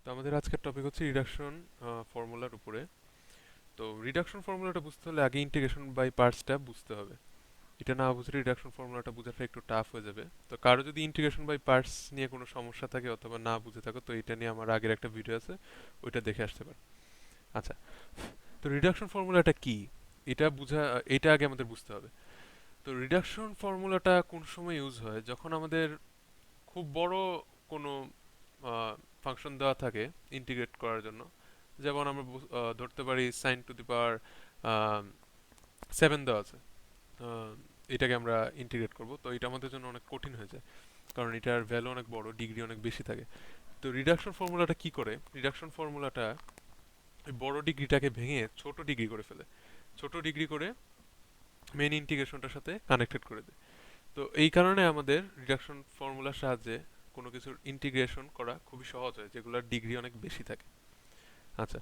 তো আমাদের আজকের টপিক হচ্ছে রিডাকশন ফর্মুলার উপরে। তো রিডাকশন ফর্মুলাটা বুঝতে হলে আগে ইন্টিগ্রেশন বাই পার্টসটা বুঝতে হবে। এটা না বুঝলে রিডাকশন ফর্মুলাটা বোঝাটা একটু টাফ হয়ে যাবে। তো কারো যদি ইন্টিগ্রেশন বাই পার্টস নিয়ে কোনো সমস্যা থাকে অথবা না বুঝে থাকো, তো এটা নিয়ে আমার আগের একটা ভিডিও আছে, ওইটা দেখে আসতে পারো। আচ্ছা, তো রিডাকশন ফর্মুলাটা কি, এটা আগে আমাদের বুঝতে হবে। তো রিডাকশন ফর্মুলাটা কোন সময় ইউজ হয়? যখন আমাদের খুব বড় কোনো ফাংশন দেওয়া থাকে ইন্টিগ্রেট করার জন্য। যেমন আমরা ধরতে পারি সাইন টু দি পাওয়ার 7 দেওয়া আছে। আহ, এটাকে আমরা ইন্টিগ্রেট করব, তো এটা আমাদের জন্য অনেক কঠিন হয়ে যায়, কারণ এটার ভ্যালু অনেক বড়, ডিগ্রি অনেক বেশি থাকে। তো রিডাকশন ফর্মুলাটা কি করে? রিডাকশন ফর্মুলাটা ওই বড় ডিগ্রিটাকে ভেঙে ছোট ডিগ্রি করে ফেলে, ছোট ডিগ্রি করে মেন ইন্টিগ্রেশনটার সাথে কানেক্টেড করে দেয়। তো এই কারণে আমাদের রিডাকশন ফর্মুলার সাহায্যে কোনো কিছুর ইন্টিগ্রেশন করা খুবই সহজ হয়, যেগুলোর ডিগ্রি অনেক বেশি থাকে। আচ্ছা,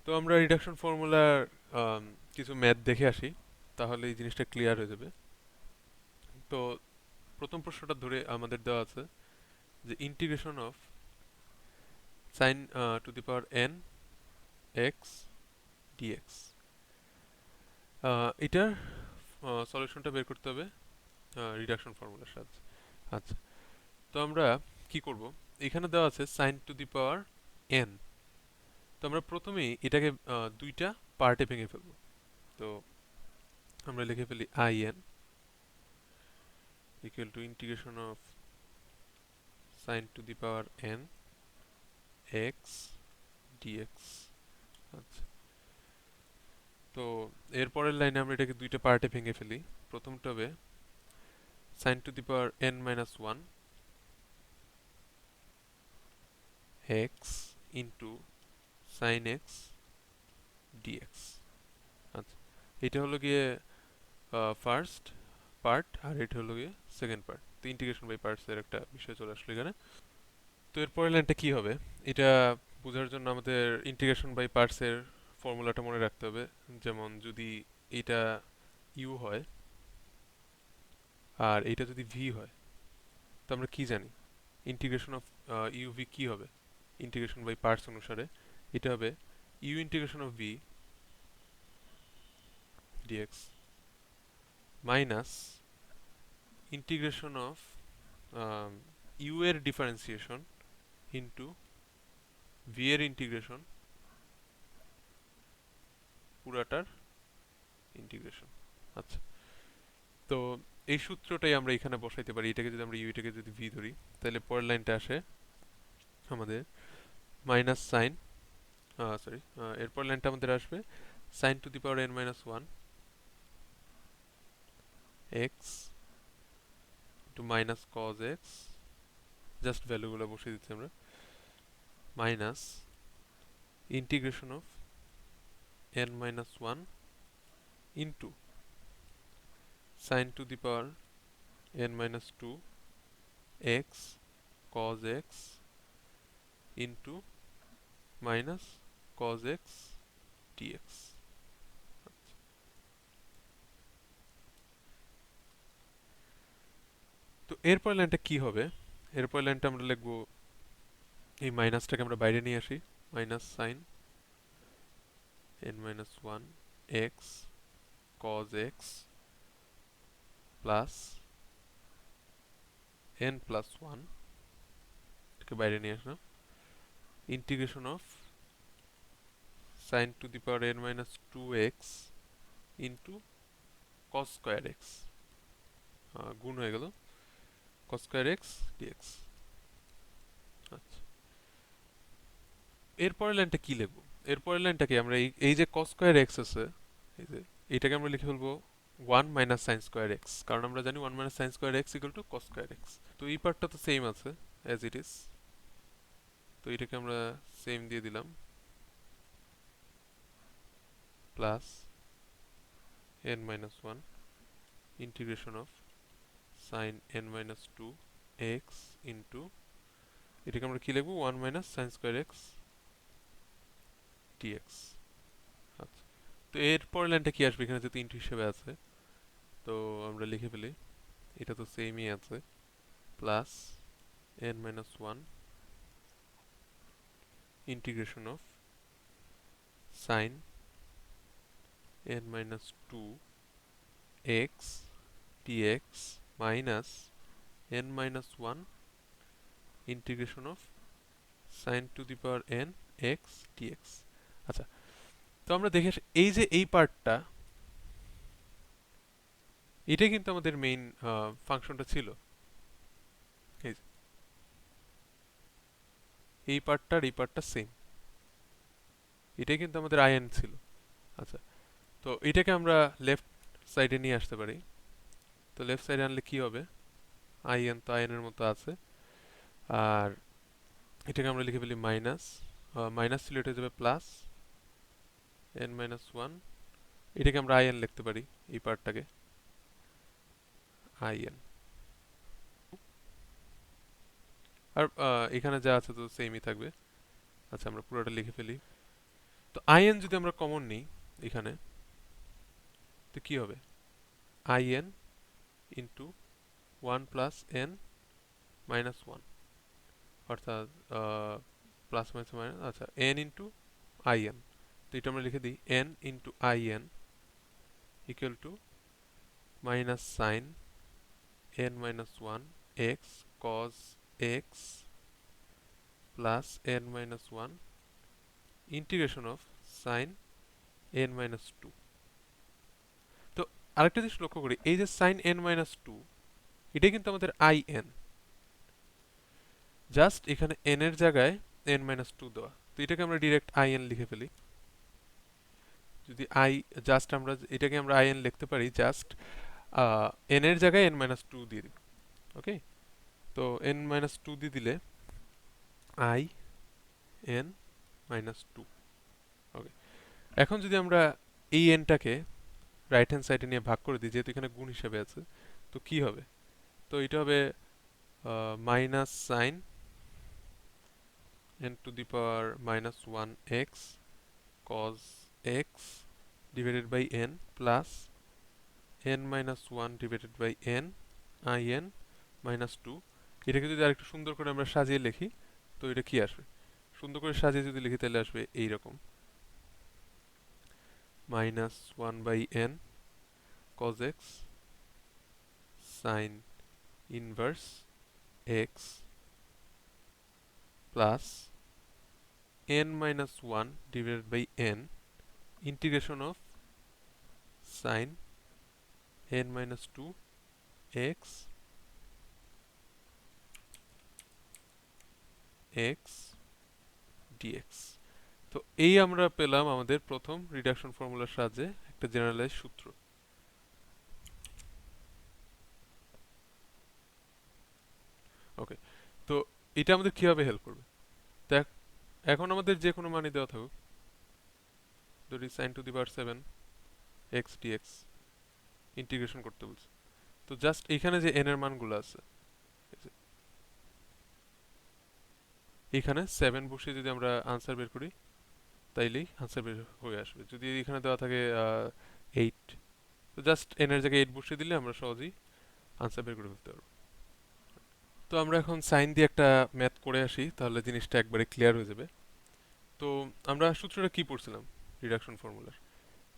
তো আমরা রিডাকশন ফর্মুলার কিছু ম্যাথ দেখে আসি, তাহলে এই জিনিসটা ক্লিয়ার হয়ে যাবে। তো প্রথম প্রশ্নটা ধরে আমাদের দেওয়া আছে যে integration of sine to the power n x dx, এটার সলিউশনটা বের করতে হবে রিডাকশন ফর্মুলার সাহায্যে। আচ্ছা, তো আমরা কি করব? এখানে দেওয়া আছে sine to the power n. তো আমরা প্রথমেই এটাকে দুইটা পার্টে ভেঙে ফেলবো। তো আমরা লিখে ফেলি I n equal to integration of sine to the power n x dx. আচ্ছা, তো এরপরের লাইনে আমরা এটাকে দুইটা পার্টে ভেঙে ফেলি। প্রথমটা হবে sine to the power n minus one x into sine x dx. আচ্ছা, এটা হলো গিয়ে ফার্স্ট পার্ট, আর এটা হলো গিয়ে সেকেন্ড পার্ট। তো ইন্টিগ্রেশন বাই পার্টস এর একটা বিষয় চলে আসলো এখানে। তো এরপরের লাইনটা কি হবে? এটা বোঝার জন্য আমাদের ইন্টিগ্রেশন বাই পার্টস এর ফর্মুলাটা মনে রাখতে হবে। যেমন যদি এটা ইউ হয় আর এটা যদি ভি হয়, তো আমরা কি জানি ইন্টিগ্রেশন অফ ইউ ভি কি হবে? ইন্টিগ্রেশন বাই পার্টস অনুসারে এটা হবে u integration of v dx minus integration of u এর ডিফারেন্সিয়েশন ইন্টু ভি এর ইন্টিগ্রেশন পুরাটার ইন্টিগ্রেশন। আচ্ছা, তো এই সূত্রটাই আমরা এখানে বসাইতে পারি। এটাকে যদি আমরা ইউ, এটাকে যদি ভি ধরি, তাহলে পরের লাইনটা আসে আমাদের মাইনাস সাইন, সরি, এরপর লাইনটা আমাদের আসবে sine to the power n minus one x to minus cos x, just ভ্যালুগুলো বসিয়ে দিচ্ছি আমরা, minus integration of n minus one into sine to the power n minus two x cos x into minus cos x d x. তো এরপর লাইনটা কি হবে? এরপর লাইনটা আমরা লিখবো, এই মাইনাসটাকে আমরা বাইরে নিয়ে আসি, minus sine n minus one x cos x plus n plus one, এটাকে বাইরে নিয়ে আসলাম, integration of sine to the power n minus two x into cos square x, গুণ হয়ে গেল কস স্কোয়ার এক্স ডিএক্স। আচ্ছা, এরপরের লাইনটা কি লিখবো? এরপরের লাইনটাকে আমরা এই যে কস স্কোয়ার এক্স আছে, এই যে এটাকে আমরা লিখে ফেলবো one minus sine square x, কারণ আমরা জানি one minus sine square x equal to cos square x. তো এই পার্টটা তো সেম আছে অ্যাজ ইট ইজ, তো এটাকে আমরা সেম দিয়ে দিলাম, plus n minus one integration of sine n minus two x into, এটাকে আমরা কি লিখবো, one minus sine square x dx. আচ্ছা, তো এরপর লাইনটা কি আসবে? এখানে যেহেতু ইন্টু হিসেবে আছে, তো আমরা লিখে ফেলি, এটা তো সেমই আছে, plus n minus one integration of sine n minus two x dx minus n minus one integration of sine to the power n x dx. আচ্ছা, তো আমরা দেখে এই যে এই পার্টটা, এটা কিন্তু আমাদের মেইন ফাংশনটা ছিল। এই যে, এই পার্টটা আর এই পার্টটা সেম, এটাই কিন্তু আমাদের আইএন ছিল। আচ্ছা, তো এটাকে আমরা লেফট সাইডে নিয়ে আসতে পারি। তো লেফট সাইডে আনলে কি হবে, আইএন তো আইএন এর মতো আছে, আর এটাকে আমরা লিখে ফেলি মাইনাস, মাইনাস ছিল এটা হয়ে যাবে প্লাস এন মাইনাস ওয়ান, এটাকে আমরা আইএন লিখতে পারি, এই পার্টটাকে আইএন। আর এখানে যা আছে তো সেমই থাকবে। আচ্ছা, আমরা পুরোটা লিখে ফেলি। তো আইএন যদি আমরা কমন নিই এখানে, তো কি হবে, I n into one plus n minus one, অর্থাৎ প্লাস মাইনাস মাইনাস, আচ্ছা এন ইন্টু আইএন। তো এটা আমরা লিখে দিই n into I n equal to minus sine n minus one x cos x plus n minus one integration of sine n minus two. তো আরেকটা জিনিস লক্ষ্য করি, এই যে সাইন এন মাইনাস টু, এটা কিন্তু আমাদের আই এন, জাস্ট এখানে এন এর জায়গায় এন মাইনাস টু দেওয়া, তো এটাকে আমরা ডিরেক্ট আই এন লিখে ফেলি। যদি আই জাস্ট আমরা এটাকে আমরা আই এন লিখতে পারি, জাস্ট এন এর জায়গায় এন মাইনাস টু দিয়ে দিব। ওকে, তো এন মাইনাস টু দিয়ে দিলে আই এন মাইনাস টু। ওকে, এখন যদি আমরা এই এনটাকে রাইট হ্যান্ড সাইডে নিয়ে ভাগ করে দিই, যেহেতু এখানে গুণ হিসাবে আছে, তো কি হবে, তো এটা হবে minus sine n to the power minus one x cos x divided by n plus n minus one divided by n I n minus two. এটাকে যদি আরেকটু সুন্দর করে আমরা সাজিয়ে লিখি, তো এটা কি আসবে, সুন্দর করে সাজিয়ে যদি লিখি তাহলে আসবে এইরকম, minus one by n cos x sin inverse x plus n minus 1 divided by n integration of sin n minus 2 x x dx। তো এই আমরা পেলাম আমাদের প্রথম রিডাকশন ফর্মুলার সাহায্যে একটা জেনারেলাইজ সূত্র। ওকে, তো এটা আমাদের কিভাবে হেল্প করবে, দেখ এখন আমাদের যে কোনো মানই দেওয়া থাকুক, ধরি sin two the power 7 x dx integration করতে বলছে, তো জাস্ট এখানে যে n এর মানগুলো আছে, এখানে 7 বসিয়ে যদি আমরা আনসার বের করি, তাইলেই আনসার বের হয়ে আসবে। যদি এখানে দেওয়া থাকে 8, তো জাস্ট n এর জায়গায় 8 বসিয়ে দিলে আমরা সহজেই আনসার বের করে ফেলতে পারবো। তো আমরা এখন সাইন দিয়ে একটা ম্যাথ করে আসি, তাহলে জিনিসটা একবারে ক্লিয়ার হয়ে যাবে। তো আমরা সূত্রটা কি পড়ছিলাম রিডাকশন ফর্মুলার,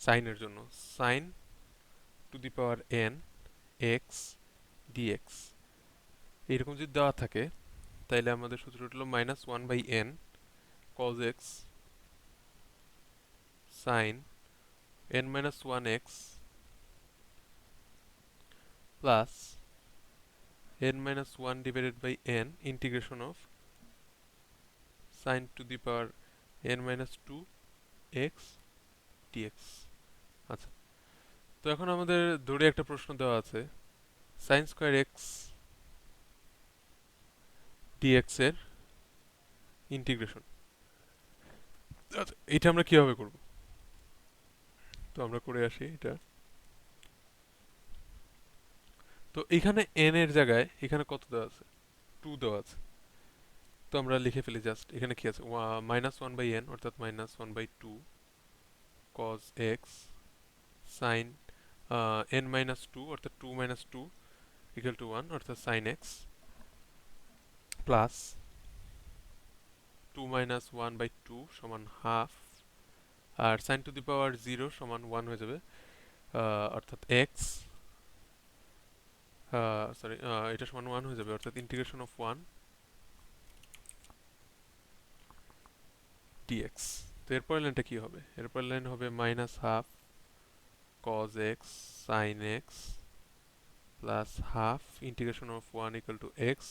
সাইনের জন্য sine to the power n x dx এইরকম যদি দেওয়া থাকে, তাইলে আমাদের সূত্রটা হলো minus one by n cos x sine n minus one x plus n minus 1 divided by n integration of sin to the power n minus 2 x dx। আচ্ছা, তো এখন আমাদের ধরে একটা প্রশ্ন দেওয়া আছে, sin square x dx এর ইন্টিগ্রেশন। আচ্ছা, এটা আমরা কিভাবে করব, তো আমরা করে আসি এটা। তো এখানে n এর জায়গায় এখানে কত দেওয়া আছে, 2 দেওয়া আছে, তো আমরা লিখে ফেলি জাস্ট এখানে কি আছে, মাইনাস ওয়ান বাই এন অর্থাৎ minus one by two cos x sine n minus two অর্থাৎ two minus two equal to one অর্থাৎ sine x plus two minus one by two সমান হাফ, আর sine to the power zero সমান one হয়ে যাবে, অর্থাৎ x, sorry, এটা সমান ওয়ান হয়ে যাবে, অর্থাৎ ইন্টিগ্রেশন অফ ওয়ান ডিএক্স। তো এরপরের লাইনটা কি হবে? এরপরের লাইন হবে minus half cos x sine x plus half integration of one equal to x,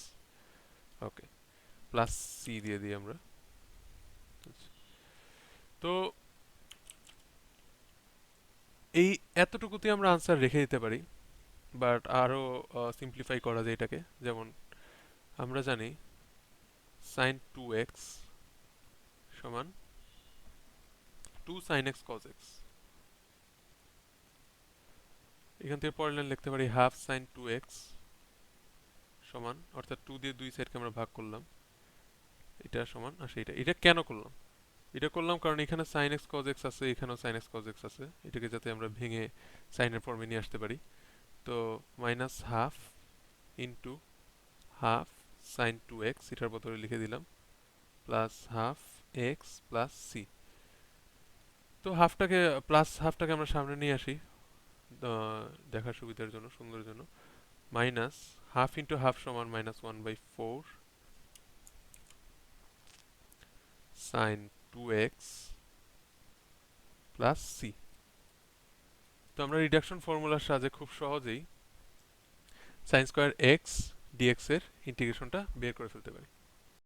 okay, plus c দিয়ে দিই আমরা। তো এই এতটুকুতে আমরা আনসার রেখে দিতে পারি, বাট আরও সিম্পলিফাই করা যায় এটাকে। যেমন আমরা জানি সাইন টু এক্স সমান two sine x cos x, এখান থেকে পরের লাইন লিখতে পারি হাফ সাইন টু এক্স সমান, অর্থাৎ টু দিয়ে দুই সাইডকে আমরা ভাগ করলাম, এটা সমান আসে এটা। এটা কেন করলাম? এটা করলাম কারণ এখানে sin x cos x আছে, এখানেও sin x cos x আছে, এটাকে যাতে আমরা ভেঙে সাইনের ফর্মে নিয়ে আসতে পারি। তো minus half into half sine two x, এটার বদলে লিখে দিলাম, plus half x plus c. তো হাফটাকে প্লাস হাফটাকে আমরা সামনে নিয়ে আসি দেখার সুবিধার জন্য, সুন্দরের জন্য। মাইনাস হাফ ইন্টু হাফ সমান minus one by four sine two x plus c. তো আমরা রিডাকশন ফর্মুলার সাহায্যে খুব সহজেই সাইন স্কোয়ার এক্স ডিএক্স এর ইন্টিগ্রেশনটা বের করে ফেলতে পারি।